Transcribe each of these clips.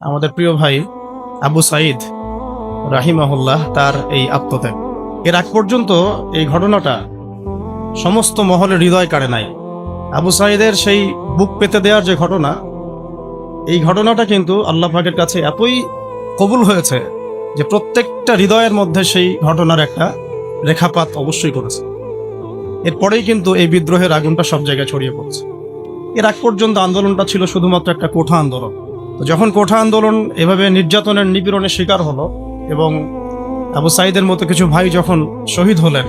আমাদের প্রিয় ভাই আবু সাঈদ রাহিমাহুল্লাহ তার এই আত্মত্যাগ, এর আগ পর্যন্ত এই ঘটনাটা সমস্ত মহলের হৃদয় কাড়ে নাই। আবু সাঈদের সেই বুক পেতে দেওয়ার যে ঘটনা, এই ঘটনাটা কিন্তু আল্লাহ পাকের কাছে এতই কবুল হয়েছে যে প্রত্যেকটা হৃদয়ের মধ্যে সেই ঘটনার একটা রেখাপাত অবশ্যই করেছে। এরপরেই কিন্তু এই বিদ্রোহের আগুনটা সব জায়গায় ছড়িয়ে পড়েছে। এর আগ পর্যন্ত আন্দোলনটা ছিল শুধুমাত্র একটা কোঠা আন্দোলন। তো যখন কোঠা আন্দোলন এভাবে নির্যাতনের নিপীড়নের শিকার হলো এবং আবু সাঈদের মতো কিছু ভাই যখন শহীদ হলেন,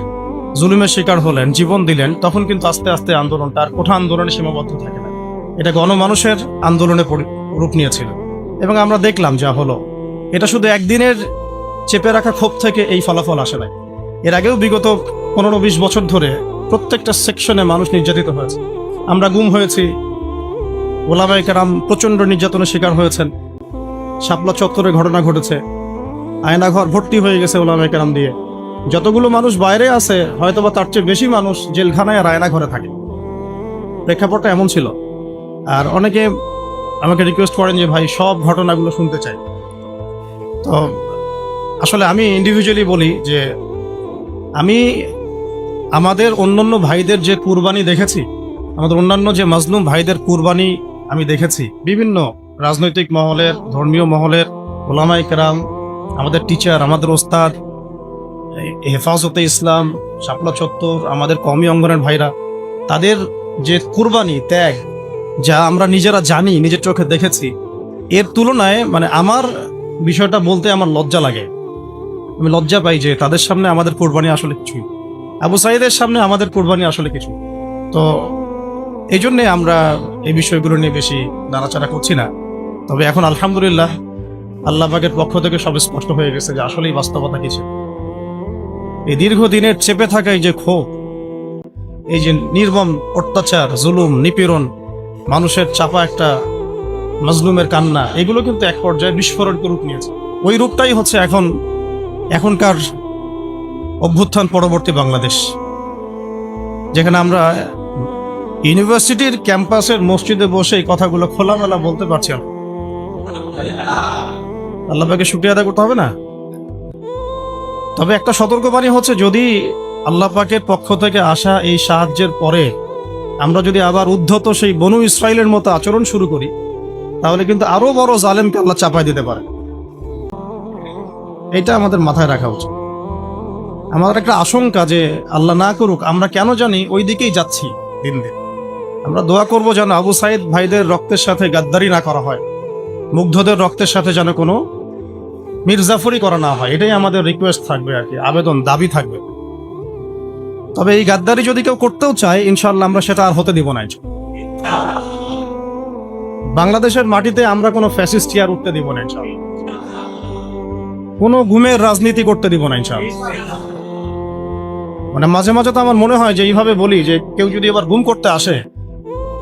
জুলুমের শিকার হলেন, জীবন দিলেন, তখন কিন্তু আস্তে আস্তে আন্দোলনটা আর কোঠা আন্দোলনে সীমাবদ্ধ থাকে না, এটা গণমানুষের আন্দোলনে রূপ নিয়েছিল। এবং আমরা দেখলাম যা হলো, এটা শুধু একদিনের চেপে রাখা ক্ষোভ থেকে এই ফলাফল আসে নাই। এর আগেও বিগত 15-20 বছর ধরে প্রত্যেকটা সেকশনে মানুষ নির্যাতিত হয়েছে। আমরা গুম হয়েছি, ওলামায়ে কেরাম প্রচণ্ড নির্যাতনের শিকার হয়েছেন। শাপলা চত্বরে ঘটনা ঘটেছে, আয়নাঘর ভর্তি হয়ে গেছে ওলামায়ে কেরাম দিয়ে। যতগুলো মানুষ বাইরে আছে হয়তোবা তার চেয়ে বেশি মানুষ জেলখানায় আর আয়নাঘরে থাকে। প্রেক্ষাপটটা এমন ছিল। আর অনেকে আমাকে রিকোয়েস্ট করেন যে ভাই সব ঘটনাগুলো শুনতে চাই। তো আসলে আমি ইন্ডিভিজুয়ালি বলি যে আমি আমাদের অন্যান্য ভাইদের যে কুরবানি দেখেছি, আমাদের অন্যান্য যে মাজলুম ভাইদের কুরবানি আমি দেখেছি, বিভিন্ন রাজনৈতিক মহলের, ধর্মীয় মহলের, ওলামায়ে কেরাম, আমাদের টিচার, আমাদের ওস্তাদ, হেফাজতে ইসলাম, শাপলা চত্বর, আমাদের কওমি অঙ্গনের ভাইরা, তাদের যে কুরবানি, ত্যাগ, যা আমরা নিজেরা জানি, নিজের চোখে দেখেছি, এর তুলনায় মানে আমার বিষয়টা বলতে আমার লজ্জা লাগে। আমি লজ্জা পাই যে তাদের সামনে আমাদের কোরবানি আসলে কিছুই, আবু সাঈদের সামনে আমাদের কোরবানি আসলে কিছু। তো এই জন্যে আমরা এই বিষয়গুলো নিয়ে বেশি নাড়াচাড়া করছি না। তবে এখন আলহামদুলিল্লাহ আল্লাহ পাকের পক্ষ থেকে সব স্পষ্ট হয়ে গেছে যে আসলেই বাস্তবতা কিছু। এই দীর্ঘদিনের চেপে থাকা এই যে ক্ষোভ, এই যে নির্মম অত্যাচার, জুলুম, নিপীড়ন, মানুষের চাপা একটা মাজলুমের কান্না, এগুলো কিন্তু এক পর্যায়ে বিস্ফোরণ রূপ নিয়েছে। ওই রূপটাই হচ্ছে এখনকার অভ্যুত্থান পরবর্তী বাংলাদেশ, যেখানে আমরা ইউনিভার্সিটির ক্যাম্পাসের মসজিদে বসে এই কথাগুলো খোলামেলা বলতে পারছি। আল্লাহ পাকে শুকরিয়া আদায় করতে হবে না? তবে একটা সতর্কবাণী হচ্ছে, যদি আল্লাহ পাকের পক্ষ থেকে আসা এই সাহায্যের পরে আমরা যদি আবার উদ্ধত সেই বনু ইসরাইলের মতো আচরণ শুরু করি, তাহলে কিন্তু আরো বড় জালেমকে আল্লাহ চাপাই দিতে পারে। এটা আমাদের মাথায় রাখা উচিত। আমাদের একটা আশঙ্কা যে আল্লাহ না করুক, আমরা কেন জানি ওই দিকেই যাচ্ছি দিন দিন। আমরা দোয়া করবো যেন আবু সাঈদ ভাইদের রক্তের সাথে গাদ্দারি না করা হয়, মুগ্ধদের রক্তের সাথে যেন কোনো মির্জাফরি করা না হয়। এটাই আমাদের রিকোয়েস্ট থাকবে আর কি, আবেদন, দাবি থাকবে। তবে এই গাদ্দারি যদি কেউ করতেও চায়, ইনশাআল্লাহ আমরা সেটা আর হতে দিব না। বাংলাদেশের মাটিতে আমরা কোনো ফ্যাসিস্ট আর উঠতে দিব না ইনশাআল্লাহ, কোনো গুমের রাজনীতি করতে দিব না ইনশাআল্লাহ। মানে মাঝে মাঝে তো আমার মনে হয় যে এইভাবে বলি যে কেউ যদি এবার গুম করতে আসে,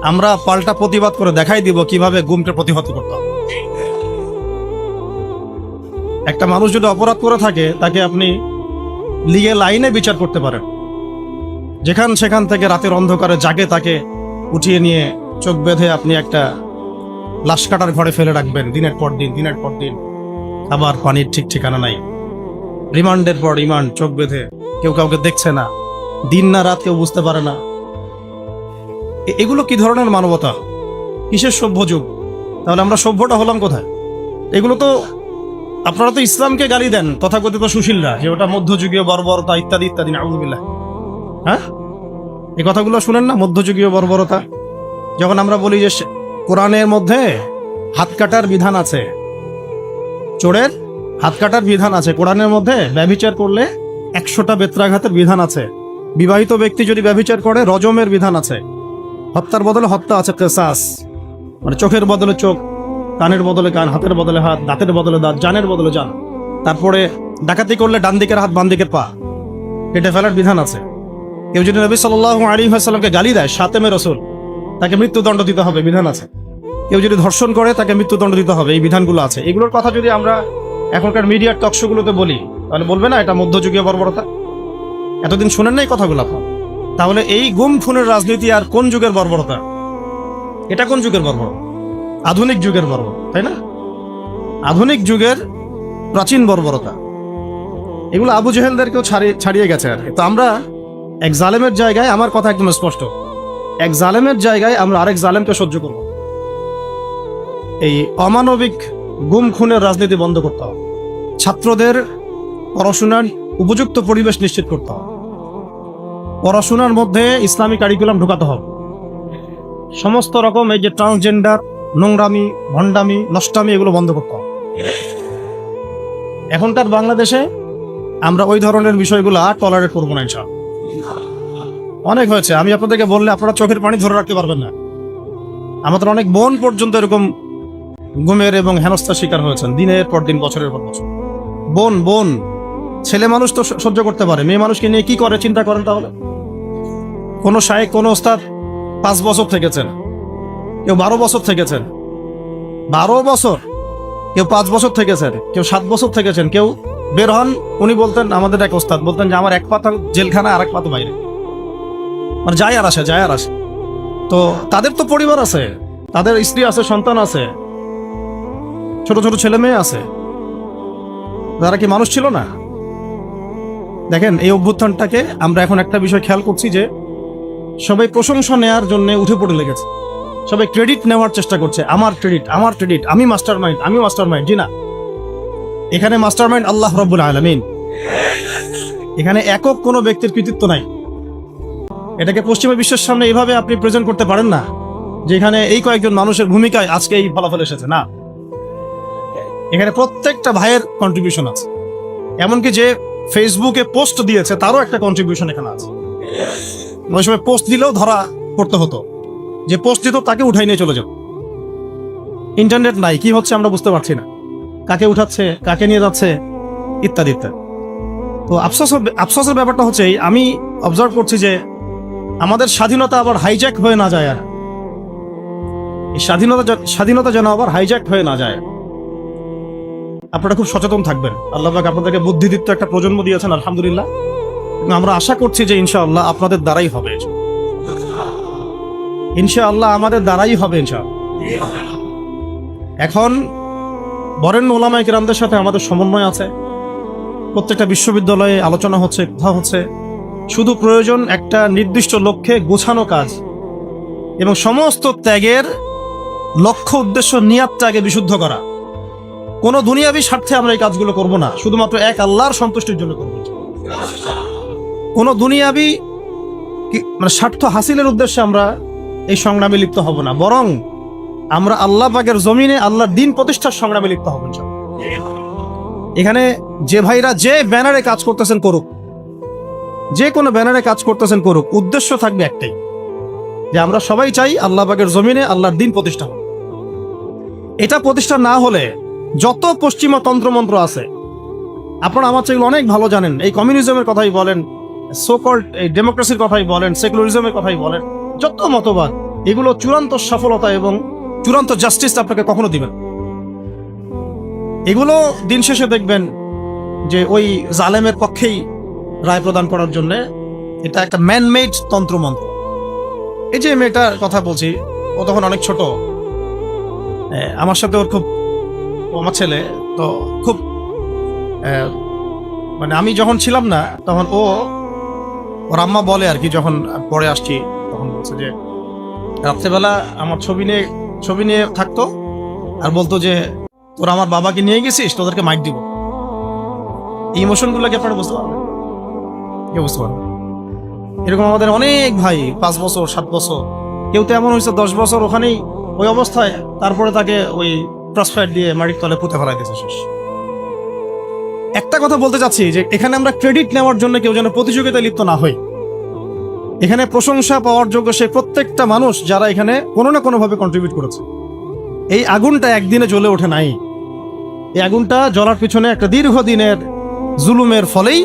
আমরা পাল্টা প্রতিবাদ করে দেখাই দিব কিভাবে গুমকে প্রতিহত করতে হবে। একটা মানুষ যদি অপরাধ করে থাকে, তাকে আপনি লিগ্যাল আইনে বিচার করতে পারেন। সেখান থেকে রাতের অন্ধকারে জাগে তাকে উঠিয়ে নিয়ে চোখ বেঁধে আপনি একটা লাশ কাটার ঘরে ফেলে রাখবেন দিনের পর দিন, আবার পানির ঠিক ঠিকানা নাই, রিমান্ডের পর রিমান্ড, চোখ বেঁধে, কেউ কাউকে দেখছে না, দিন না রাত কেউ বুঝতে পারে না। এগুলো কি ধরনের মানবতা? কিসের সভ্য যুগ? তাহলে আমরা সভ্যটা হলাম কোথায়? এগুলো তো, আপনারা তো ইসলামকে গালি দেন তথাকথিত সুশীলরা, যে ওটা মধ্যযুগীয় বর্বরতা ইত্যাদি ইত্যাদি, নাউযুবিল্লাহ। হ্যাঁ, এই কথাগুলো শুনেন না, মধ্যযুগীয় বর্বরতা। যখন আমরা বলি যে কোরআনের মধ্যে হাত কাটার বিধান আছে, চোরের হাত কাটার বিধান আছে, কোরআনের মধ্যে ব্যভিচার করলে 100টা বেত্রাঘাতের বিধান আছে, বিবাহিত ব্যক্তি যদি ব্যভিচার করে রজমের বিধান আছে, হত্যার বদলে হত্যা আছে, কিসাস, মানে চোখের বদলে চোখ, কানের বদলে কান, হাতের বদলে হাত, দাঁতের বদলে দাঁত, জানের বদলে জান। তারপরে ডাকাতি করলে ডান দিকের হাত বাম দিকের পা কেটে ফেলার বিধান আছে। কেউ যদি নবী সাল্লাল্লাহু আলাইহি ওয়াসাল্লামকে গালি দেয়, শাতেমে রাসূল, তাকে মৃত্যুদণ্ড দিতে হবে, বিধান আছে। কেউ যদি ধর্ষণ করে তাকে মৃত্যুদণ্ড দিতে হবে, এই বিধানগুলো আছে। এগুলোর কথা যদি আমরা এখনকার মিডিয়ার টকশোগুলোতে বলি, তাহলে বলবে না এটা মধ্যযুগীয় বর্বরতা? এতদিন শোনেন না এই কথাগুলো? তাহলে এই গুম খুনের রাজনীতি আর কোন যুগের বর্বরতা? এটা কোন যুগের বর্বরতা? আধুনিক যুগের বর্বরতা, তাই না? আধুনিক যুগের প্রাচীন বর্বরতা, এগুলো আবু জেহেলদেরকেও ছাড়িয়ে গেছে আর কি। তো আমরা এক জালেমের জায়গায়, আমার কথা একদম স্পষ্ট, এক জালেমের জায়গায় আমরা আরেক জালেমকে সহ্য করব। এই অমানবিক গুম খুনের রাজনীতি বন্ধ করতে হবে। ছাত্রদের পড়াশোনার উপযুক্ত পরিবেশ নিশ্চিত করতে হবে। পড়াশোনার মধ্যে ইসলামী কারিকুলাম ঢোকাতে হবে। সমস্ত রকম এই যে ট্রান্সজেন্ডার, নোংরামি, ভণ্ডামি, নষ্টামি, এগুলো বন্ধ করতে হবে। এখনকার বাংলাদেশে আমরা ওই ধরনের বিষয়গুলো আর টলারেট করবো না ইনশাআল্লাহ। অনেক হয়েছে, আমি আপনাদেরকে বললে আপনারা চোখের পানি ধরে রাখতে পারবেন না। আমাদের অনেক বোন পর্যন্ত এরকম গুমের এবং হেনস্থার শিকার হয়েছেন, দিনের পর দিন, বছরের পর বছর। বোন ছেলে মানুষ তো সহ্য করতে পারে, মেয়ে মানুষকে নিয়ে কি করে চিন্তা করেন তাহলে। কোনো শায়েখ, কোনো ওস্তাদ 5 বছর থেকেছেন, কেউ 12 বছর থেকেছেন, 12 বছর, কেউ 5 বছর থেকেছেন, কেউ 7 বছর থেকেছেন। কেউ বের হন, উনি বলতেন, আমাদের এক ওস্তাদ বলতেন যে আমার এক পাতা জেলখানা আর এক পাতা বাইরে, মানে যায় আর আসে। তো তাদের তো পরিবার আছে, তাদের স্ত্রী আছে, সন্তান আছে, ছোট ছোট ছেলে মেয়ে আছে, তারা কি মানুষ ছিল না? দেখেন, এই অভ্যুত্থানটাকে আমরা এখন একটা বিষয় খেয়াল করছি যে সবাই প্রশংসা নেওয়ার জন্য উঠে পড়ে লেগেছে, সবাই ক্রেডিট নেওয়ার চেষ্টা করছে। আমার ক্রেডিট, আমি মাস্টার মাইন্ড। জি না, এখানে মাস্টার মাইন্ড আল্লাহ রাব্বুল আলামিন। এখানে একক কোনো ব্যক্তির কৃতিত্ব নাই। এটাকে পশ্চিমা বিশ্বের সামনে এইভাবে আপনি প্রেজেন্ট করতে পারেন না যে এখানে এই কয়েকজন মানুষের ভূমিকায় আজকে এই ফলাফল এসেছে, না। এখানে প্রত্যেকটা ভাইয়ের কন্ট্রিবিউশন আছে। এমনকি যে ফেসবুকে পোস্ট দিয়েছে তারও একটা কন্ট্রিবিউশন এখানে আছে। ওই সময় পোস্ট দিলেও ধরা পড়তে হতো, যে পোস্ট দিত তাকে উঠাই নিয়ে চলে যাও। ইন্টারনেট নাই, কি হচ্ছে আমরা বুঝতে পারছি না, কাকে উঠাচ্ছে, কাকে নিয়ে যাচ্ছে, ইত্যাদি ইত্যাদি। তো আফসোসের ব্যাপারটা হচ্ছে, আমি অবজার্ভ করছি যে আমাদের স্বাধীনতা আবার হাইজ্যাক হয়ে না যায়। আর এই স্বাধীনতা যেন আবার হাইজ্যাক হয়ে না যায়। আপনারা খুব সচেতন থাকবেন। আল্লাহ পাক আপনাদেরকে বুদ্ধিদীপ্ত একটা প্রজন্ম দিয়েছেন, আলহামদুলিল্লাহ। আমরা আশা করছি যে ইনশাআল্লাহ আপনাদের দ্বারাই হবে, ইনশাআল্লাহ আমাদের দ্বারাই হবে ইনশাআল্লাহ। এখন বরেণ্য উলামায়ে কেরামদের সাথে আমাদের সমন্বয় আছে, প্রত্যেকটা বিশ্ববিদ্যালয়ে আলোচনা হচ্ছে, কথা হচ্ছে। শুধু প্রয়োজন একটা নির্দিষ্ট লক্ষ্যে গোছানো কাজ এবং সমস্ত ত্যাগের লক্ষ্য, উদ্দেশ্য, নিয়াতটাকে বিশুদ্ধ করা। কোনো দুনিয়াবি স্বার্থে আমরা এই কাজগুলো করব না, শুধুমাত্র এক আল্লাহর সন্তুষ্টির জন্য করব। কোনো দুনিয়াবি মানে স্বার্থ হাসিলের উদ্দেশ্যে আমরা এই সংগ্রামে লিপ্ত হব না, বরং আমরা আল্লাহ পাকের জমিনে আল্লাহর দ্বীন প্রতিষ্ঠার সংগ্রামে লিপ্ত হব। এখানে যে ভাইরা যে ব্যানারে কাজ করতেছেন করুক, যে কোনো ব্যানারে কাজ করতেছেন করুক, উদ্দেশ্য থাকবে একটাই, যে আমরা সবাই চাই আল্লাহ পাকের জমিনে আল্লাহর দ্বীন প্রতিষ্ঠা হোক। এটা প্রতিষ্ঠা না হলে যত পশ্চিমা তন্ত্রমন্ত্র আছে, আপনারা আমার চেয়ে অনেক ভালো জানেন, এই কমিউনিজমের কথাই বলেন, সোকল্ড এই ডেমোক্রেসির কথাই বলেন, সেকুলারিজমের কথাই বলেন, যত মতবাদ, এগুলো চূড়ান্ত সফলতা এবং চূড়ান্ত জাস্টিস আপনাকে কখনো দিবেন। এগুলো দিন শেষে দেখবেন যে ওই জালেমের পক্ষেই রায় প্রদান করার জন্য এটা একটা ম্যানমেড তন্ত্রমন্ত্র। এই যে মেয়েটার কথা বলছি, ও তখন অনেক ছোট, আমার সাথে ওর খুব, আমার ছেলে তো খুব, মানে আমি যখন ছিলাম না তখন ওর আম্মা বলে আর কি, যখন পরে আসছি তখন বলছে যে রাত্রেবেলা আমার ছবি নিয়ে থাকতো আর বলতো যে তোরা আমার বাবাকে নিয়ে গেছিস, তোদেরকে মাইক দিব। এই ইমোশনগুলো কি আপনারা বুঝতে পারবেন? কেউ বুঝতে পারবেন? এরকম আমাদের অনেক ভাই 5 বছর 7 বছর, কেউ তো এমন হয়েছে 10 বছর ওখানেই ওই অবস্থায়, তারপরে তাকে ওই ক্রসফায়ার দিয়ে মাটির তলে পুঁতে ফেলাই দিয়েছে, শেষ। একটা কথা বলতে চাচ্ছি যে এখানে আমরা ক্রেডিট নেওয়ার জন্য কেউ যেন প্রতিযোগিতায় লিপ্ত না হই। এখানে প্রশংসা পাওয়ার যোগ্য সেই প্রত্যেকটা মানুষ যারা এখানে কোনো না কোনোভাবে কন্ট্রিবিউট করেছে। এই আগুনটা একদিনে জ্বলে ওঠে নাই, এই আগুনটা জ্বলার পিছনে একটা দীর্ঘদিনের জুলুমের ফলেই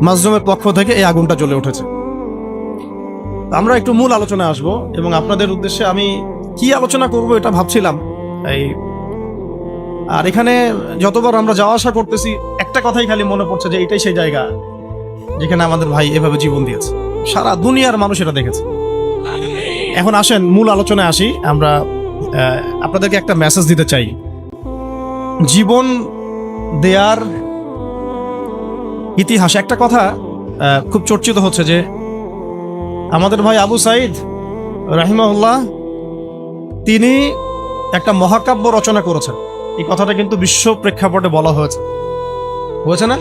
মাজলুমের পক্ষ থেকে এই আগুনটা জ্বলে উঠেছে। আমরা একটু মূল আলোচনায় আসবো এবং আপনাদের উদ্দেশ্যে আমি কি আলোচনা করব এটা ভাবছিলাম। আর এখানে যতবার আমরা যাওয়া আসা করতেছি, একটা কথাই খালি মনে পড়ছে যে এটাই সেই জায়গা যেখানে আমাদের ভাই এভাবে জীবন দিয়েছে, সারা দুনিয়ার মানুষ এটা দেখেছে। এখন আসেন মূল আলোচনায় আসি। আমরা আপনাদেরকে একটা মেসেজ দিতে চাই। জীবন দেয়ার ইতিহাস। একটা কথা খুব চর্চিত হচ্ছে যে আমাদের ভাই আবু সাঈদ রাহিমাহুল্লাহ তিনি একটা মহাকাব্য রচনা করেছেন। এই কথাটা কিন্তু বিশ্ব প্রেক্ষাপটে বলা হয়েছে না?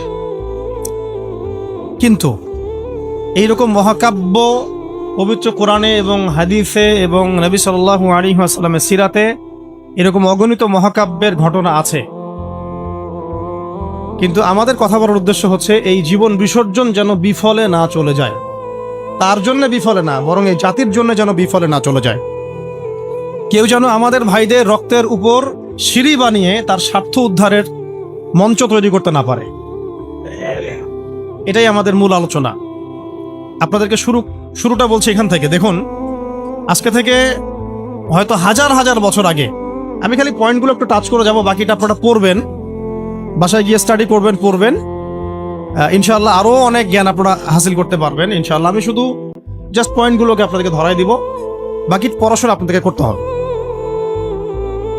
কিন্তু এইরকম মহাকাব্য পবিত্র কোরআনে এবং হাদিসে এবং নবী সাল্লাল্লাহু আলাইহি ওয়াসাল্লামের সিরাতে এরকম অগণিত মহাকাব্যের ঘটনা আছে। কিন্তু আমাদের কথা বলার উদ্দেশ্য হচ্ছে এই জীবন বিসর্জন যেন বিফলে না চলে যায়, তার জন্য বিফলে না, বরং এই জাতির জন্য যেন বিফলে না চলে যায়। কেউ যেন আমাদের ভাইদের রক্তের উপর সিঁড়ি বানিয়ে তার স্বার্থ উদ্ধারের মঞ্চ তৈরি করতে না পারে। এটাই আমাদের মূল আলোচনা। আপনাদেরকে শুরুটা বলছি এখান থেকে। দেখুন, আজকে থেকে হয়তো হাজার হাজার বছর আগে, আমি খালি পয়েন্টগুলো একটু টাচ করে যাব, বাকিটা আপনারা পড়বেন, বাসায় গিয়ে স্টাডি পড়বেন ইনশাআল্লাহ আরও অনেক জ্ঞান আপনারা হাসিল করতে পারবেন ইনশাআল্লাহ। আমি শুধু জাস্ট পয়েন্টগুলোকে আপনাদেরকে ধরাই দিব, বাকি পড়াশোনা আপনাদেরকে করতে হবে।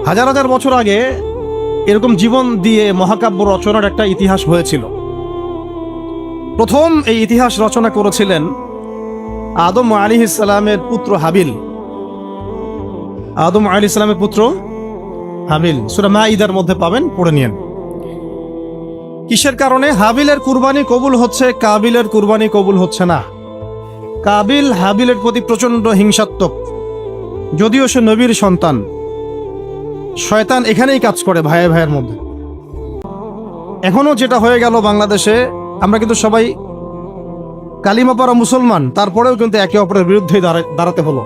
হাজার হাজার বছর আগে এরকম জীবন দিয়ে মহাকাব্য রচনার একটা ইতিহাস হয়েছিল। প্রথম এই ইতিহাস রচনা করেছিলেন আদম আলাইহিস সালামের পুত্র হাবিল। আদম আলাইহিস সালামের পুত্র হাবিল, সূরা মাঈদার মধ্যে পাবেন, পড়ে নিয়েন। কিসের কারণে হাবিলের কুরবানি কবুল হচ্ছে, কাবিলের কুরবানি কবুল হচ্ছে না? কাবিল হাবিলের প্রতি প্রচন্ড হিংসাত্মক, যদিও সে নবীর সন্তান। শয়তান এখানেই কাজ করে ভাইয়ে ভাইয়ের মধ্যে। এখনো যেটা হয়ে গেল বাংলাদেশে, আমরা কিন্তু সবাই কালিমা পড়া মুসলমান, তারপরেও কিন্তু একে অপরের বিরুদ্ধে দাঁড়াতে হলো।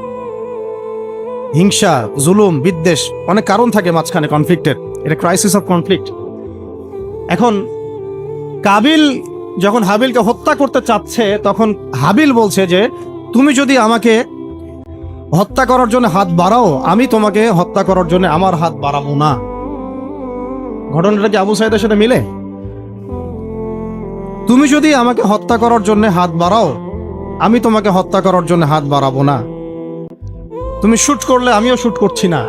হিংসা, জুলুম, বিদ্বেষ, অনেক কারণ থাকে মাঝখানে কনফ্লিক্টের। এটা ক্রাইসিস অফ কনফ্লিক্ট। এখন কাবিল যখন হাবিলকে হত্যা করতে চাচ্ছে, তখন হাবিল বলছে যে তুমি যদি আমাকে হত্যা করার জন্য হাত বাড়াও, আমি তোমাকে হত্যা করার জন্য আমার হাত বাড়াবো না। ঘটনাটা কি আবু সাঈদের সাথে মিলে? তুমি যদি আমাকে হত্যা করার জন্য হাত বাড়াও, আমি তোমাকে হত্যা করার জন্য হাত বাড়াবো না। তুমি শুট করলে আমিও শুট করছি না।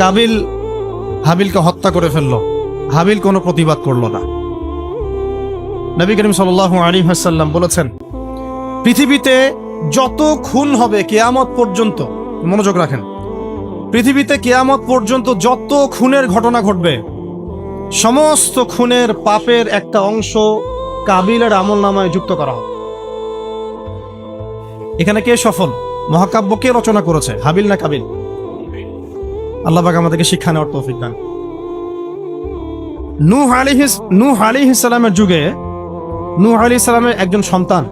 কাবিল হাবিলকে হত্যা করে ফেললো। হাবিল কোনো প্রতিবাদ করলো না। নবী করিম সাল্লাল্লাহু আলাইহি ওয়াসাল্লাম বলেছেন, পৃথিবীতে যত খুন হবে কিয়ামত পর্যন্ত, মনোযোগ রাখেন, পৃথিবীতে কিয়ামত পর্যন্ত যত খুনের ঘটনা ঘটবে, সমস্ত খুনের পাপের একটা অংশ কাবিলের আমলনামায় যুক্ত করা হবে। এখানে কে সফল? মহাকাব্য কে রচনা করেছে, হাবিল না কাবিল? আল্লাহ পাক আমাদেরকে শিক্ষা নেওয়ার তৌফিক দান। নূহ আলাইহিস সালামের যুগে নূহ আলাইহিস সালামের একজন সন্তান,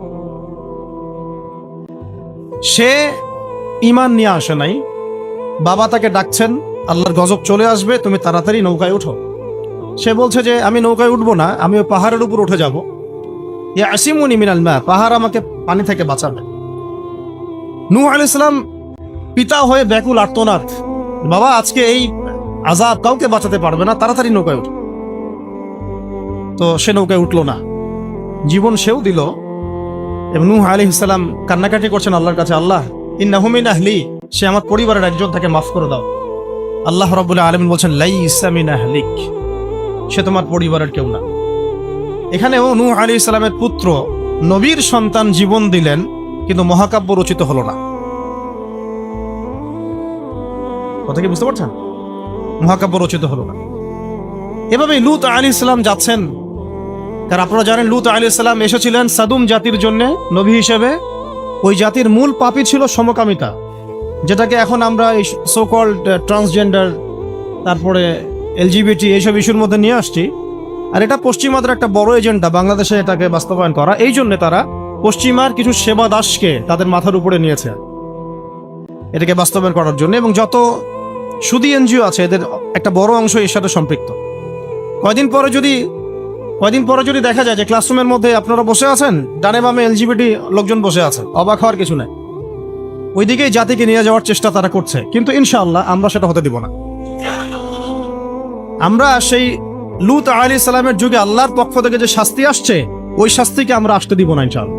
সে ঈমান নিয়ে আসে নাই। বাবা তাকে ডাকছেন, আল্লাহর গজব চলে আসবে, তুমি তাড়াতাড়ি নৌকায় উঠো। সে বলছে যে আমি নৌকায় উঠবো না, আমি ওই পাহাড়ের উপর উঠে যাব। ইয়াসিমুনি মিনাল মা, পাহাড় আমাকে পানি থেকে বাঁচাবে। নূহ আলাইহিস সালাম পিতা হয়ে ব্যাকুল আর্তনাদ, বাবা আজকে এই আযাব কাউকে বাঁচাতে পারবে না, তাড়াতাড়ি নৌকায় উঠো। তো সে নৌকায় উঠলো না, জীবন সেও দিল। এবং নূহ আলাইহিস সালাম কান্নাকাটি করছেন আল্লাহর কাছে, আল্লাহ ইন্নাহু মিন আহলি, সে আমার পরিবারের একজন, তাকে মাফ করে দাও। আল্লাহ রাব্বুল আলামিন বলছেন লাইসা মিন আহলিক, সে তোমার পরিবারের কেউ না। এখানেও নূহ আলাইহিস সালামের পুত্র নবীর সন্তান জীবন দিলেন, কিন্তু মহাকাব্য রচিত হলো না। কথা কি বুঝতে পারছেন? মহাকাব্য রচিত হলো না। এভাবে লূত আলাইহিস সালাম যাচ্ছেন, কারণ আপনারা জানেন লূত আলাইহিস সালাম এসেছিলেন সাদুম জাতির জন্য নবী হিসেবে। ওই জাতির মূল পাপই ছিল সমকামিতা, যেটাকে এখন আমরা এই সো কল্ড ট্রান্সজেন্ডার, তারপরে এলজিবিটি, এইসব ইস্যুর মধ্যে নিয়ে আসছি। আর এটা পশ্চিমাদের একটা বড় এজেন্ডা, বাংলাদেশে এটাকে বাস্তবায়ন করা। এই জন্য তারা পশ্চিমার কিছু সেবা দাসকে তাদের মাথার উপরে নিয়েছে এটাকে বাস্তবায়ন করার জন্য। এবং যত সুদী এনজিও আছে, এদের একটা বড় অংশ এর সাথে সম্পৃক্ত। কয়দিন পরে যদি দেখা যায় যে ক্লাসরুমের মধ্যে আপনারা বসে আছেন, ডানে বামে এলজিবিটি লোকজন বসে আছে, অবাক হওয়ার কিছু নাই। ওইদিকেই জাতিকে নিয়ে যাওয়ার চেষ্টা তারা করছে, কিন্তু ইনশাআল্লাহ আমরা সেটা হতে দিব না। আমরা সেই লূত আলাইহিস সালামের যুগে আল্লাহর পক্ষ থেকে যে শাস্তি আসছে, ওই শাস্তিকে আমরা আসতে দিব না ইনশাআল্লাহ।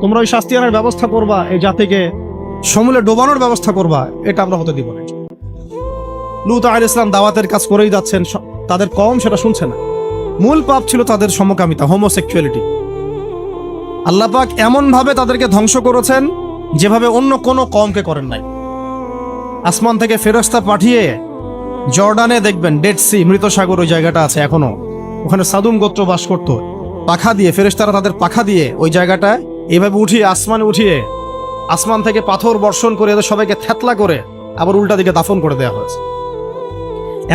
তোমরা ওই শাস্তি আনার ব্যবস্থা করবা, এই জাতিকে সমূলে ডোবানোর ব্যবস্থা করবা, এটা আমরা হতে দিব না। লূত আলাইহিস সালাম দাওয়াতের কাজ করেই যাচ্ছেন, তাদের কওম সেটা শুনছে না। মূল পাপ ছিল তাদের সমকামিতা, হোমোসেক্সুয়ালিটি। আল্লাহ পাক এমন ভাবে তাদেরকে ধ্বংস করেছেন যেভাবে অন্য কোনো কওমকে করেন নাই। আসমান থেকে ফেরেশতা পাঠিয়ে জর্ডানে দেখবেন ডেড সি, মৃত সাগর, ওই জায়গাটা আছে এখনো, ওখানে সাদুম গোত্র বাস করত। পাখা দিয়ে ফেরেশতারা তাদের পাখা দিয়ে ওই জায়গাটায় এইভাবে উঠিয়ে আসমানে উঠিয়ে আসমান থেকে পাথর বর্ষণ করে এদের সবাইকে থ্যাতলা করে আবার উল্টা দিকে দাফন করে দেওয়া হয়েছে।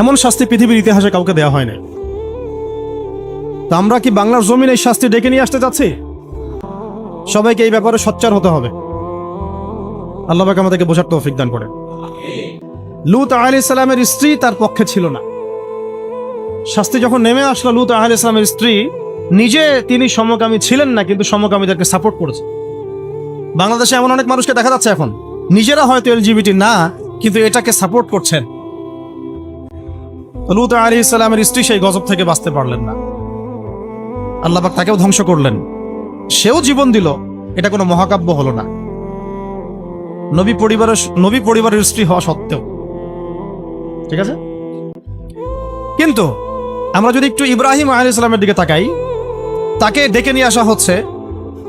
এমন শাস্তি পৃথিবীর ইতিহাসে কাউকে দেওয়া হয় না। তো আমরা কি বাংলার জমিন এই শাস্তি ডেকে নিয়ে আসতে চাচ্ছি? সবাইকে এই ব্যাপারে সোচ্চার হতে হবে। আল্লাহ পাক আমাদেরকে বোঝার তৌফিক দান করে। লূত আলাইহিস সালামের স্ত্রী তার পক্ষে ছিল না। শাস্তি যখন নেমে আসলো, লূত আলাইহিস সালামের স্ত্রী নিজে তিনি সমকামী ছিলেন না, কিন্তু সমকামীদেরকে সাপোর্ট করেছে। বাংলাদেশে এমন অনেক মানুষকে দেখা যাচ্ছে এখন, নিজেরা হয়তো এলজিবিটি না, কিন্তু এটাকে সাপোর্ট করছেন। লূত আলাইহিস সালামের স্ত্রী সেই গজব থেকে বাঁচতে পারলেন না, আল্লাহ পাক তাকেও ধ্বংস করলেন। সেও জীবন দিল, এটা কোনো মহাকাব্য হলো না, নবী পরিবারের স্ত্রী হওয়া সত্ত্বেও। ঠিক আছে, কিন্তু আমরা যদি একটু ইব্রাহিম আলাইহিস সালামের দিকে তাকাই, তাকে ডেকে নিয়ে আসা হচ্ছে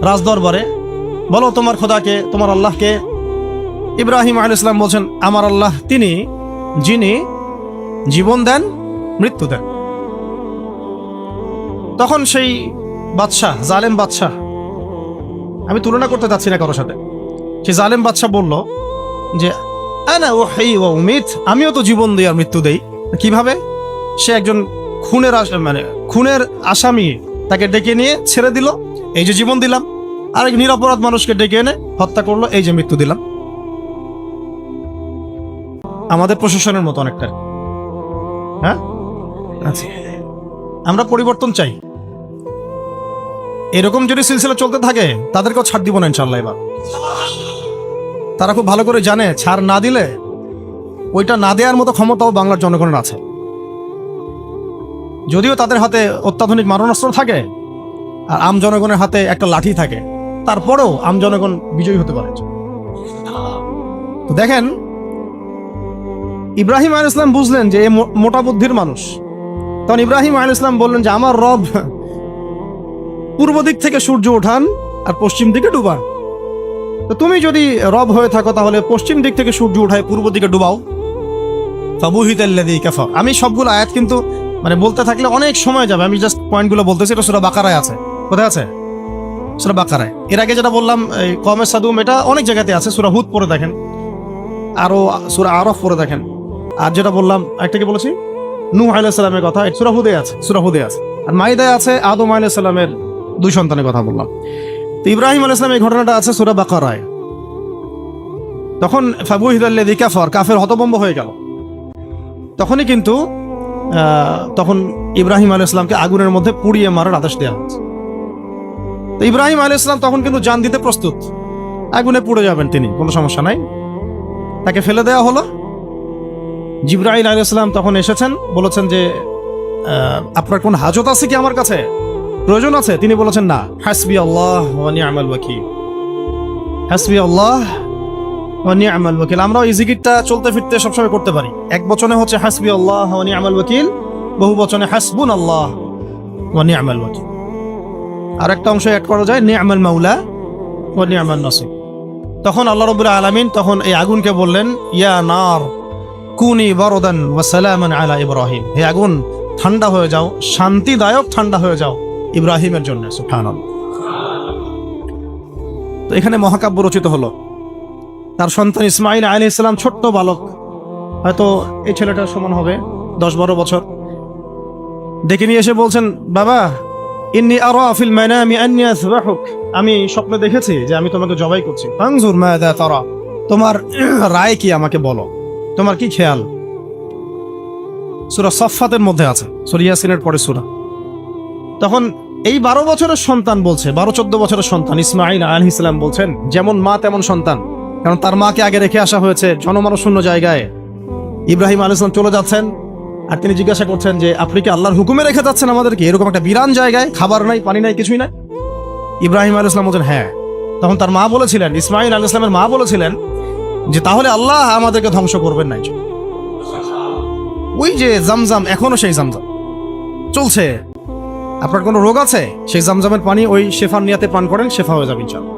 রাজদরবারে, বলো তোমার খোদাকে, তোমার আল্লাহকে। ইব্রাহিম আলাইহিস সালাম বলছেন, আমার আল্লাহ তিনি যিনি জীবন দেন, মৃত্যু দেন। তখন সেই বাদশাহ, জালেম বাদশাহ, আমি তুলনা করতে চাচ্ছি না কারোর সাথে, সেই জালেম বাদশাহ বলল যে আনা উহয়ি ওয়া উমীত, আমিও তো জীবন দিই আর মৃত্যু দেই। কিভাবে? সে একজন খুনের আসামি, তাকে ডেকে নিয়ে ছেড়ে দিল, এই যে জীবন দিলাম। আরেক নিরপরাধ মানুষকে ডেকে এনে হত্যা করলো, এই যে মৃত্যু দিলাম। আমাদের প্রশাসনের মতো অনেকটা। হ্যাঁ, আচ্ছা, আমরা পরিবর্তন চাই। এরকম যদি সিলসিলা চলতে থাকে তাদেরকেও ছাড় দিব না ইনশাআল্লাহ। এবার তারা খুব ভালো করে জানে, ছাড় না দিলে ওইটা না দেওয়ার মতো ক্ষমতাও বাংলার জনগণের আছে। যদিও তাদের হাতে অত্যাধুনিক মারণাস্ত্র থাকে আর আম জনগণের হাতে একটা লাঠি থাকে, তারপরেও আম জনগণ বিজয়ী হতে পারে। তো দেখেন, ইব্রাহিম আলাইহিস সালাম বুঝলেন যে এ মোটা বুদ্ধির মানুষ। তখন ইব্রাহিম আলাইহিস সালাম বললেন যে আমার রব পূর্ব দিক থেকে সূর্য ওঠান আর পশ্চিম দিকে ডুবান। তো তুমি যদি রব হয়ে থাকো তাহলে পশ্চিম দিক থেকে সূর্য উঠায় পূর্ব দিকে ডুবাও। ফাবুহিতাল্লাযী কাফার। আমি সবগুলো আয়াত কিন্তু বলতে থাকলে অনেক সময় যাবে, আমি জাস্ট পয়েন্টগুলো বলতেছি। এটা সূরা বাকারায় আছে। কোথায় আছে? সূরা বাকারায়। এর আগে যেটা বললাম এই কওমে সাদুম, এটা অনেক জায়গাতে আছে। সূরা হুদ পড়ে দেখেন, আরো সূরা আরাফ পড়ে দেখেন। আর যেটা বললাম একটা কি বলেছি, নূহ আলাইহিস সালামের কথা, সূরা হুদে আছে, সূরা হুদে আছে। আর মাইদায় আছে আদম আলাইহিস সালামের 2 সন্তানের কথা বললাম। তো ইব্রাহিম আলাইহিস সালামের এই ঘটনাটা আছে সূরা বাকারায়। তখন ফাবুহিতাল্লাযী কাফার, কাফের হতভম্ব হয়ে গেল। তখনই কিন্তু তখন ইব্রাহিম আলাইহিস সালামকে আগুনের মধ্যে পুড়িয়ে মারার আদেশ দেওয়া হয়েছে। তো ইব্রাহিম আলাইহিস সালাম তখন কিন্তু জান দিতে প্রস্তুত, আগুনে পুড়ে যাবেন তিনি, কোনো সমস্যা নাই। তাকে ফেলে দেওয়া হলো। জিবরাইল আলাইহিস সালাম তখন এসেছেন, বলেছেন যে আপনার কোন হাজত আছে কি আমার কাছে, প্রয়োজন আছে? তিনি বলেছেন না, হাসবি আল্লাহ ওয়া নি'মাল ওয়াকিল, হাসবি আল্লাহ ওয়া নি'মাল ওয়াকিল। আমরা এই জিকিরটা চলতে ফিরতে সবসময় করতে পারি। এক বচনে হচ্ছে হাসবি আল্লাহ ওয়া নি'মাল ওয়াকিল, বহু বচনে হাসবুনাল্লাহ ওয়া নি'মাল ওয়াকিল। আর একটা অংশ অ্যাড করা যায় নি'মাল মাওলা ওয়া নি'মান নাসির। তখন আল্লাহ রাব্বুল আলামিন তখন এই আগুনকে বললেন, ইয়া নার কুনি বারদান ওয়া সালামান আলা ইব্রাহিম, হে আগুন ঠান্ডা হয়ে যাও, শান্তিদায়ক ঠান্ডা হয়ে যাও ইব্রাহিমের জন্য। সুবহানাল্লাহ। তো এখানে মহাকাব্য রচিত হলো। তার সন্তান ইসমাঈল আলাইহিস সালাম ছোট্ট বালক, হয়তো এই ছেলেটার সমান হবে, 10-12 বছর, ডেকে নিয়ে এসে বলছেন, বাবা ইন্নী আরা ফিল মানামি আন্নী আযবাহুক, আমি স্বপ্নে দেখেছি যে আমি তোমাকে জবাই করছি। ফানজুর মাযা তারা, তোমার রায় কি, আমাকে বলো, তোমার কি খেয়াল? সূরা সাফফাতের মধ্যে আছে, সূরা ইয়াসিনের পরে সূরা। তখন এই 12 বছরের সন্তান বলছে, 12-14 বছরের সন্তান ইসমাঈল আলাইহিস সালাম বলছেন, যেমন মা তেমন সন্তান, কারণ তার মাকে আগে রেখে আসা হয়েছে জনমানবশূন্য জায়গায়। ইব্রাহিম আলাইহিস সালাম চলে যাচ্ছেন, আর তিনি জিজ্ঞাসা করছেন যে আপনি কি আল্লাহর হুকুমে রেখে যাচ্ছেন আমাদেরকে এরকম একটা বিরান জায়গায়, খাবার নাই, পানি নাই, কিছুই নাই? ইব্রাহিম আলাইহিস সালাম বলছেন হ্যাঁ। তখন তার মা বলেছিলেন, ইসমাঈল আলাইহিস সালামের মা বলেছিলেন যে তাহলে আল্লাহ আমাদেরকে ধ্বংস করবেন না। ওই যে জামজাম, এখনো সেই জামজাম চলছে। আপনার কোনো রোগ আছে, সেই জামজামের পানি ওই শেফার নিয়াতে পান করেন, শেফা হয়ে যাবে ইনশাআল্লাহ।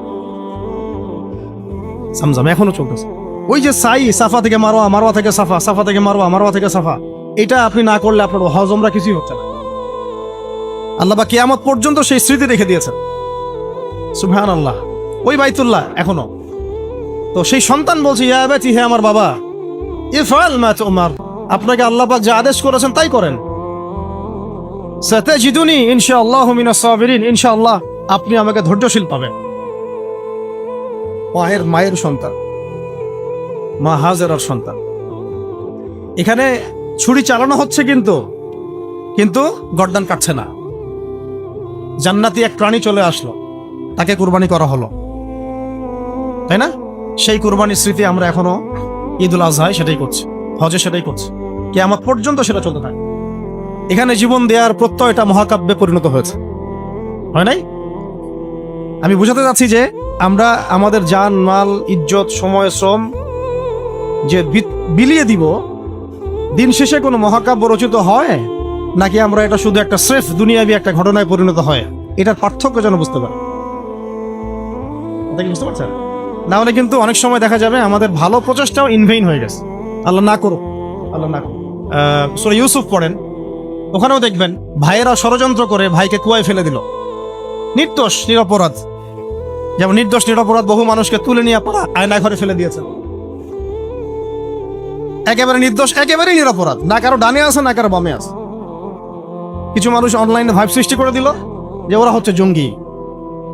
জামজাম এখনো চলতেছে। ওই যে সাই, সাফা থেকে মারোয়া, মারোয়া থেকে সাফা, সাফা থেকে মারোয়া, মারোয়া থেকে সাফা, এটা আপনি না করলে আপনার হজ উমরা কিছুই হচ্ছে না। আল্লাহ বা কিয়ামত পর্যন্ত সেই স্মৃতি রেখে দিয়েছেন। সুবহানাল্লাহ। ওই বাইতুল্লাহ এখনো। তো সেই সন্তান বলছে, ইয়া আবাতি, হে আমার বাবা, ইফআল মা তুমার, আপনাকে আল্লাহ পাক যা আদেশ করেছেন তাই করেন। সাতাজিদুনি ইনশাআল্লাহু মিনাস সাবিরিন, ইনশাআল্লাহ আপনি আমাকে ধৈর্যশীল পাবেন। মায়ের সন্তান, মা হাজেরার সন্তান। এখানে ছুরি চালানো হচ্ছে, কিন্তু গর্দান কাটছে না। জান্নাতি এক প্রাণী চলে আসলো, তাকে কুরবানি করা হলো, তাই না? সেই কুরবানির স্মৃতি আমরা এখনো ঈদুল আজহায় সেটাই করছি, হজে সেটাই করছি, কিয়ামত পর্যন্ত সেটা চলতে থাকে। এখানে জীবন দেওয়ার প্রত্যয়টা মহাকাব্যে পরিণত হয়েছে, হয় নাই? আমি বুঝাতে চাচ্ছি যে আমরা আমাদের জান, মাল, ইজ্জত, সময়, শ্রম যে বিলিয়ে দিব, দিন শেষে কোনো মহাকাব্য রচিত হয় নাকি আমরা এটা শুধু একটা স্রেফ দুনিয়াবি একটা ঘটনায় পরিণত হয়, এটার পার্থক্য যেন বুঝতে পারে। বুঝতে পারছেন? না হলে কিন্তু অনেক সময় দেখা যাবে আমাদের ভালো প্রচেষ্টাও ইনভেইন হয়ে গেছে। আল্লাহ না করুক, আল্লাহ না করুক। সূরা ইউসুফ পড়েন, ওখানেও দেখবেন ভাইয়েরা ষড়যন্ত্র করে ভাইকে কুয়ায় ফেলে দিল। নির্দোষ নিরপরাধ, যেমন নির্দোষ নিরপরাধ বহু মানুষকে তুলে নিয়ে পড়া আয়না ঘরে ফেলে দিয়েছেন। একেবারে নির্দোষ, একেবারেই নিরপরাধ, না কারো ডানে আছে না কারো বামে আছে। কিছু মানুষ অনলাইনে ভাইব সৃষ্টি করে দিল যে ওরা হচ্ছে জঙ্গি,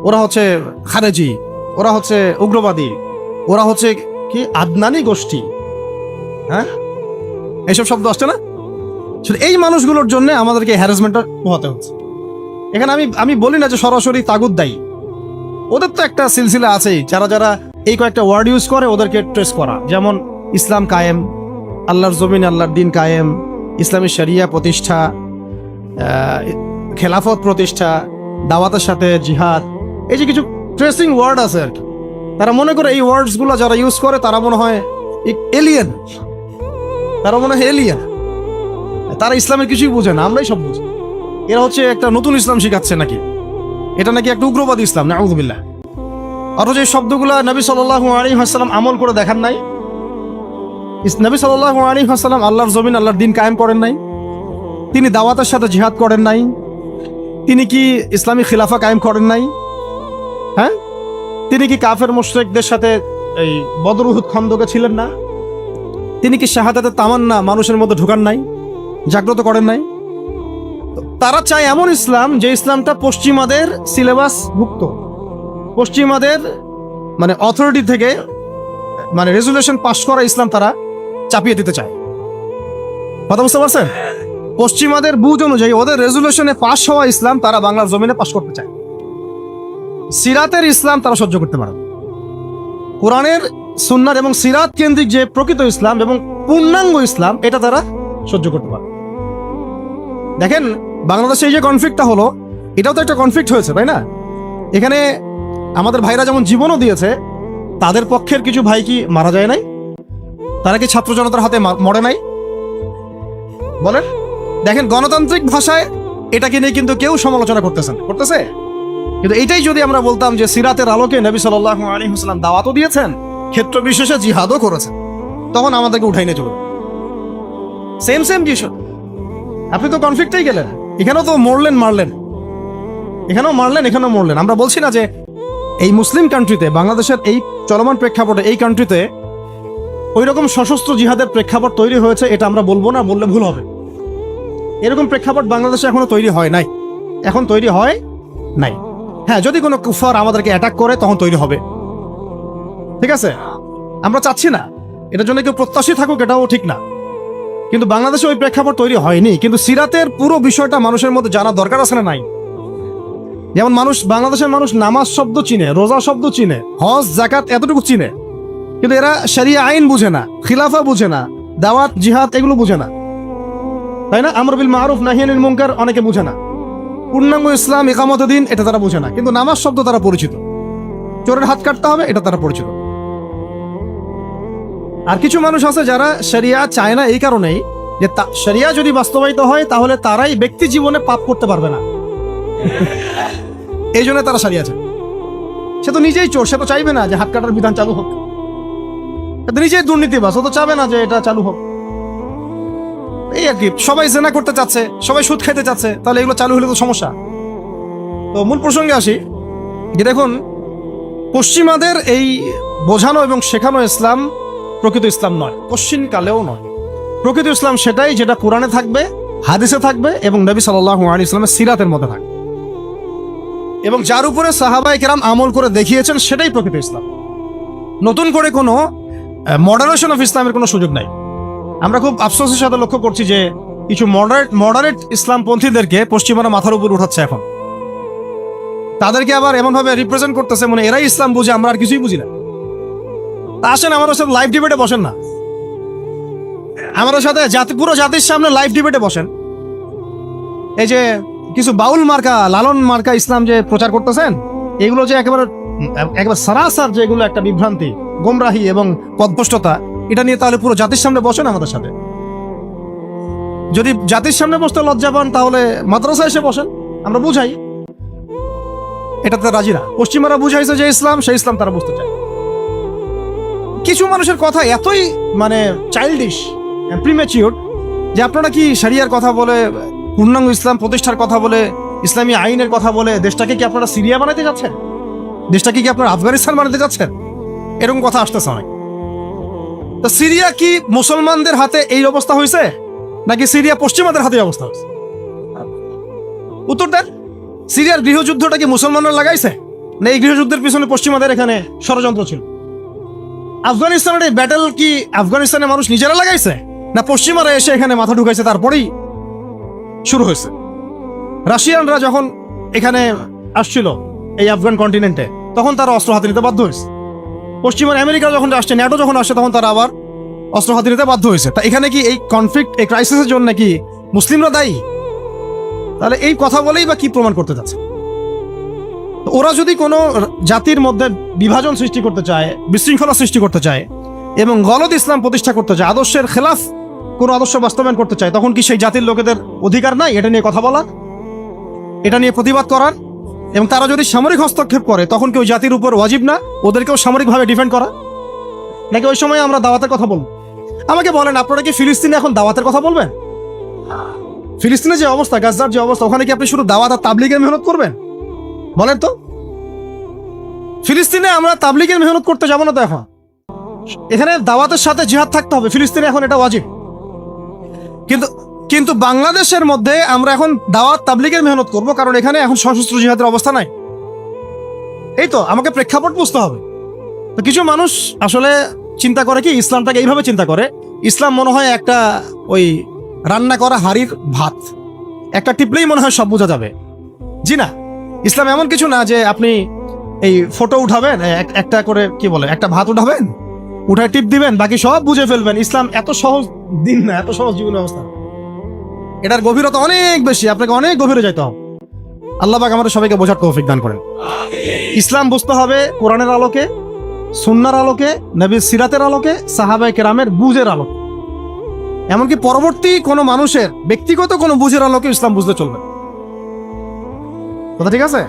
ওরা হচ্ছে খারেজি, ওরা হচ্ছে উগ্রবাদী, ওরা হচ্ছে কি আদনানি গোষ্ঠী। হ্যাঁ, এইসব শব্দ আসছে না? এই মানুষগুলোর জন্য আমাদেরকে হ্যারাসমেন্টটা পোহাতে হচ্ছে। এখানে আমি বলি না যে সরাসরি তাগুত দায়ী, ওদের তো একটা সিলসিলা আছেই, যারা এই কয়েকটা ওয়ার্ড ইউজ করে ওদেরকে ট্রেস করা। যেমন ইসলাম কায়েম, আল্লাহর জমিন আল্লাহর দিন কায়েম, ইসলামী শরিয়া প্রতিষ্ঠা, খেলাফত প্রতিষ্ঠা, দাওয়াতের সাথে জিহাদ, এই যে কিছু ট্রেসিং ওয়ার্ড আছে আর কি। তারা মনে করে এই ওয়ার্ডসগুলো যারা ইউজ করে তারা মনে হয় এলিয়েন, তারা ইসলামের কিছুই বুঝে না, আমরাই সব বুঝি। এরা হচ্ছে একটা নতুন ইসলাম শিখাচ্ছে নাকি, এটা নাকি একটা উগ্রবাদী ইসলাম, নাউযুবিল্লাহ। অথচ এই শব্দগুলা নবী সাল্লাল্লাহু আলাইহি ওয়াসাল্লাম আমল করে দেখান নাই। নবী সাল্লাল্লাহু আলাইহি ওয়াসাল্লাম আল্লাহর জমিন আল্লাহর দিন কায়েম করেন নাই, তিনি দাওয়াতের সাথে জিহাদ করেন নাই, তিনি কি ইসলামী খিলাফা কায়েম করেন নাই? হ্যাঁ, তিনি কি কাফের মুশরিকদের সাথে এই বদর উহুদ খন্দকে ছিলেন না? তিনি কি শাহাদাতের তামান্না মানুষের মধ্যে ঢুকান নাই, জাগ্রত করেন নাই? তারা চায় এমন ইসলাম যে ইসলামটা পশ্চিমাদের সিলেবাস ভুক্ত, পশ্চিমাদের মানে অথরিটি থেকে মানে রেজুলেশন পাস করা ইসলাম তারা চাপিয়ে দিতে চায়। কথা বুঝতে পারছেন? পশ্চিমাদের বুঝ অনুযায়ী ওদের রেজুলেশনে পাস হওয়া ইসলাম তারা বাংলার জমিনে পাস করতে চায়। সিরাতের ইসলাম তারা সহ্য করতে পারে। কোরআনের, সুন্নার এবং সিরাত কেন্দ্রিক যে প্রকৃত ইসলাম এবং পূর্ণাঙ্গ ইসলাম, এটা তারা সহ্য করতে পারে। দেখেন বাংলাদেশে এই যে কনফ্লিক্টটা হলো, এটাও তো একটা কনফ্লিক্ট হয়েছে, তাই না? এখানে আমাদের ভাইরা যেমন জীবনও দিয়েছে, তাদের পক্ষের কিছু ভাই কি মারা যায় নাই? তারা কি ছাত্র জনতার হাতে মরে নাই? বলেন। দেখেন গণতান্ত্রিক ভাষায় এটাকে নিয়ে কিন্তু কেউ সমালোচনা করতেছে। কিন্তু এইটাই যদি আমরা বলতাম যে সিরাতের আলোকে নবী সাল্লাল্লাহু আলাইহি ওয়াসাল্লাম দাওয়াতও দিয়েছেন, ক্ষেত্র বিশেষে জিহাদও করেছেন, তখন আমাদেরকে উঠাই নিয়ে চলবে। সেম বিষয়। আপনি তো কনফ্লিক্টেই গেলেন, এখানেও তো মারলেন, এখানেও মরলেন। আমরা বলছি না যে এই মুসলিম কান্ট্রিতে, বাংলাদেশের এই চলমান প্রেক্ষাপটে, এই কান্ট্রিতে ওই রকম সশস্ত্র জিহাদের প্রেক্ষাপট তৈরি হয়েছে, এটা আমরা বলবো না, বললে ভুল হবে। এরকম প্রেক্ষাপট বাংলাদেশে এখনো তৈরি হয় নাই, হ্যাঁ, যদি কোনো কুফার আমাদেরকে অ্যাটাক করে তখন তৈরি হবে, ঠিক আছে? আমরা চাচ্ছি না এটার জন্য কেউ প্রত্যাশী থাকুক, এটাও ঠিক না, কিন্তু বাংলাদেশে ওই প্রেক্ষাপট তৈরি হয়নি। কিন্তু সিরাতের পুরো বিষয়টা মানুষের মধ্যে জানা দরকার আছে না নাই? যেমন বাংলাদেশের মানুষ নামাজ শব্দ চিনে, রোজা শব্দ চিনে, হজ যাকাত এতটুকু চিনে, কিন্তু এরা শরিয়া আইন বুঝে না, খিলাফা বুঝে না, দাওয়াত জিহাদ এগুলো বুঝে না, তাই না? আমর বিল মারুফ নাহি আনিল মুনকার অনেকে বুঝে না, পূর্ণাঙ্গ ইসলাম ইকামতে দিন এটা তারা বুঝে না, কিন্তু নামাজ শব্দ তারা পরিচিত, চোরের হাত কাটতে হবে এটা তারা পরিচিত। আর কিছু মানুষ আছে যারা শরিয়া চায় না এই কারণেই যে শরিয়া যদি বাস্তবায়িত হয় তাহলে তারাই ব্যক্তি জীবনে পাপ করতে পারবে না, এই জন্য তারা শরিয়া চায়। সে তো নিজেই চোর, সে তো চাইবে না যে হাত কাটার বিধান চালু হোক। সে তো নিজেই দুর্নীতিবাজ, ও তো চাবে না যে এটা চালু হোক। এই আর কি, সবাই জেনা করতে চাচ্ছে, সবাই সুদ খেতে চাচ্ছে, তাহলে এগুলো চালু হলে তো সমস্যা। তো মূল প্রসঙ্গে আসি, যে দেখুন পশ্চিমাদের এই বোঝানো এবং শেখানো ইসলাম প্রকৃত ইসলাম নয়, কশ্চিন কালেও নয়। প্রকৃত ইসলাম সেটাই যেটা কোরআনে থাকবে, হাদিসে থাকবে এবং নবী সাল্লাল্লাহু আলাইহি ওয়াসাল্লামের সিরাতের মধ্যে থাকবে, এবং যার উপরে সাহাবায়ে কেরাম আমল করে দেখিয়েছেন সেটাই প্রকৃত ইসলাম। নতুন করে কোনো মডারেশন অফ ইসলামের কোনো সুযোগ নাই। আমরা খুব আফসোসের সাথে লক্ষ্য করছি যে কিছু মডারেট ইসলামপন্থীদেরকে পশ্চিমারা মাথার উপর উঠাচ্ছে এখন। তাদেরকে আবার এমনভাবে রিপ্রেজেন্ট করতেছে মনে এরাই ইসলাম বুঝে, আমরা আর কিছুই বুঝি না। তা আসেন আমাদের সাথে লাইভ ডিবেটে বসেন না, আমাদের সাথে পুরো জাতির সামনে লাইভ ডিবেটে বসেন। এই যে কিছু বাউল মার্কা, লালন মার্কা ইসলাম যে প্রচার করতেছেন, এগুলো যে একেবারে সারাসার যেগুলো একটা বিভ্রান্তি, গোমরাহি এবং পথভ্রষ্টতা, এটা নিয়ে তাহলে পুরো জাতির সামনে বসেন আমাদের সাথে। যদি জাতির সামনে বসতে লজ্জা পান তাহলে মাদ্রাসায় এসে বসেন, আমরা বুঝাই। এটাতে রাজি না। পশ্চিমারা বুঝাইছে যে ইসলাম, সেই ইসলাম তারা বুঝতে চায়। কিছু মানুষের কথা এতই মানে চাইল্ডিশ, প্রিম্যাচিওর, যে আপনারা কি শরিয়ার কথা বলে, পূর্ণাঙ্গ ইসলাম প্রতিষ্ঠার কথা বলে, ইসলামী আইনের কথা বলে দেশটাকে কি আপনারা সিরিয়া বানাতে যাচ্ছেন? দেশটাকে কি আপনারা আফগানিস্তান বানাতে যাচ্ছেন? এরকম কথা আসতেছে অনেক। তো সিরিয়া কি মুসলমানদের হাতে এই অবস্থা হয়েছে, নাকি সিরিয়া পশ্চিমাদের হাতে অবস্থা হয়েছে? উত্তর দেন। সিরিয়ার গৃহযুদ্ধটা কি মুসলমানরা লাগাইছে, না এই গৃহযুদ্ধের পিছনে পশ্চিমাদের এখানে ষড়যন্ত্র ছিল? আফগানিস্তানের এই ব্যাটেল কি আফগানিস্তানের মানুষ নিজেরা লাগাইছে, না পশ্চিমারা এসে এখানে মাথা ঢুকাইছে তারপরেই শুরু হয়েছে? রাশিয়ানরা যখন এখানে আসছিল এই আফগান কন্টিনেন্টে, তখন তারা অস্ত্র হাতে নিতে বাধ্য হয়েছে। পশ্চিমার আমেরিকা যখন আসছে, ন্যাটো যখন আসছে, তখন তারা আবার অস্ত্র হাতে নিতে বাধ্য হয়েছে। তা এখানে কি এই কনফ্লিক্ট, এই ক্রাইসিসের জন্য কি মুসলিমরা দায়ী? তাহলে এই কথা বলেই বা কি প্রমাণ করতে যাচ্ছে? ওরা যদি কোনো জাতির মধ্যে বিভাজন সৃষ্টি করতে চায়, বিশৃঙ্খলা সৃষ্টি করতে চায় এবং গলদ ইসলাম প্রতিষ্ঠা করতে চায়, আদর্শের খেলাফ কোনো আদর্শ বাস্তবায়ন করতে চায়, তখন কি সেই জাতির লোকেদের অধিকার নাই এটা নিয়ে কথা বলার, এটা নিয়ে প্রতিবাদ করার? এবং তারা যদি সামরিক হস্তক্ষেপ করে, তখন কি ওই জাতির উপর ওয়াজিব না ওদেরকেও সামরিকভাবে ডিফেন্ড করা? নাকি ওই সময় আমরা দাওয়াতের কথা বলবো? আমাকে বলেন, আপনারা কি ফিলিস্তিনে এখন দাওয়াতের কথা বলবেন? ফিলিস্তিনের যে অবস্থা, গাজার যে অবস্থা, ওখানে কি আপনি শুধু দাওয়াত আর তাবলীগের মেহনত করবেন? বলেন তো। ফিলিস্তিনে আমরা তাবলীগের মেহনত করতে যাবো না তো এখন। এখানে দাওয়াতের সাথে জিহাদ থাকতে হবে, ফিলিস্তিনে এখন এটা ওয়াজিব। কিন্তু বাংলাদেশের মধ্যে আমরা এখন দাওয়াত তাবলীগের মেহনত করব, কারণ এখানে এখন সশস্ত্র জিহাদের অবস্থা নাই। এই তো আমাকে প্রেক্ষাপট বুঝতে হবে। তো কিছু মানুষ আসলে চিন্তা করে কি, ইসলামটাকে এইভাবে চিন্তা করে, ইসলাম মনে হয় একটা ওই রান্না করা হাড়ির ভাত, একটা টিপলেই মনে হয় সব বোঝা যাবে। জি না, ইসলাম এমন কিছু না যে আপনি এই ফটো উঠাবেন, একটা করে কি বলে, একটা ভাত উঠাবেন, উঠায় টিপ দিবেন, বাকি সব বুঝে ফেলবেন। ইসলাম এত সহজ দিন না, এত সহজ জীবন ব্যবস্থা। এটার গভীরতা অনেক বেশি, আপনাকে অনেক গভীরে যাইতে হবে। আল্লাহ পাক আমাদের সবাইকে বোঝার তৌফিক দান করেন। ইসলাম বুঝতে হবে কোরআনের আলোকে, সুন্নাহর আলোকে, নবীর সিরাতের আলোকে, সাহাবায়ে কেরামের বুঝের আলোকে। এমনকি পরবর্তী কোনো মানুষের ব্যক্তিগত কোনো বুঝের আলোকে ইসলাম বুঝতে চলবে। কথা ঠিক আছে?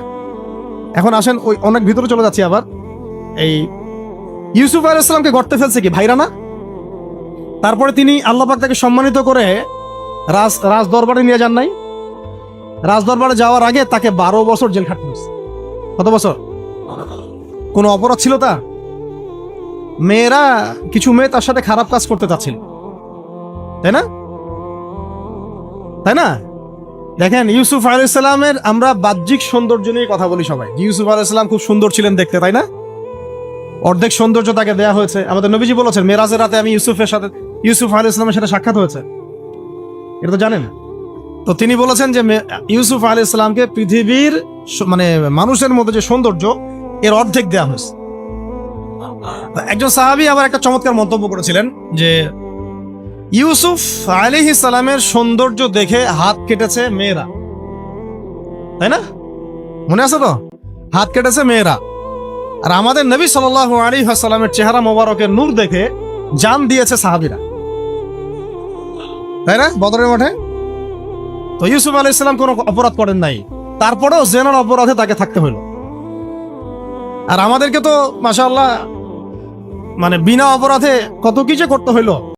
এখন আসেন ওই অনেক ভিতরে চলে যাচ্ছি আবার। এই ইউসুফ আলাইহিস সালামকে গর্তে ফেলছে কি ভাইরা না? তারপরে তিনি আল্লাহ পাক তাকে সম্মানিত করে রাজ দরবারে নিয়ে যান নাই? রাজ দরবারে যাওয়ার আগে তাকে 12 বছর জেল খাটতে হয়েছে। কত বছর? কোনো অপরাধ ছিল তার? কিছু মেয়ে তার সাথে খারাপ কাজ করতে চাচ্ছিল, তাই না? দেখেন, ইউসুফ আলাইহিস সালামের আমরা বাহ্যিক সৌন্দর্য নিয়ে কথা বলি সবাই, ইউসুফ আলাইহিস সালাম খুব সুন্দর ছিলেন দেখতে, তাই না? অর্ধেক সৌন্দর্য তাকে দেয়া হয়েছে। আমাদের নবীজি বলেছেন, মেরাজের রাতে আমি ইউসুফ আলাইহিস সালামের সাথে সাক্ষাৎ হয়েছে, এটা তো জানেন। তো তিনি বলেছেন যে ইউসুফ আলাইহিস সালামকে পৃথিবীর মানে মানুষের মধ্যে যে সৌন্দর্য, এর অর্ধেক দেয়া হয়েছে। একজন সাহাবী আবার একটা চমৎকার মন্তব্য করেছিলেন যে ইউসুফ আলাইহিস সালামের সৌন্দর্য দেখে হাত কেটেছে মেয়েরা, তাই না? মনে আছে তো? হাত কেটেছে মেয়েরা। আর আমাদের নবী সাল্লাল্লাহু আলাইহি ওয়াসাল্লামের চেহারা মোবারকের নূর দেখে জান দিয়েছে সাহাবীরা। তাই না, বদরের মাঠে। তো ইউসুফ আলাইহিস সালাম কোনো অপরাধ করেন নাই, তারপরেও জেনার অপরাধে তাকে থাকতে হলো। আর আমাদেরকে তো মাশাআল্লাহ মানে বিনা অপরাধে কত কিছু করতে হইলো।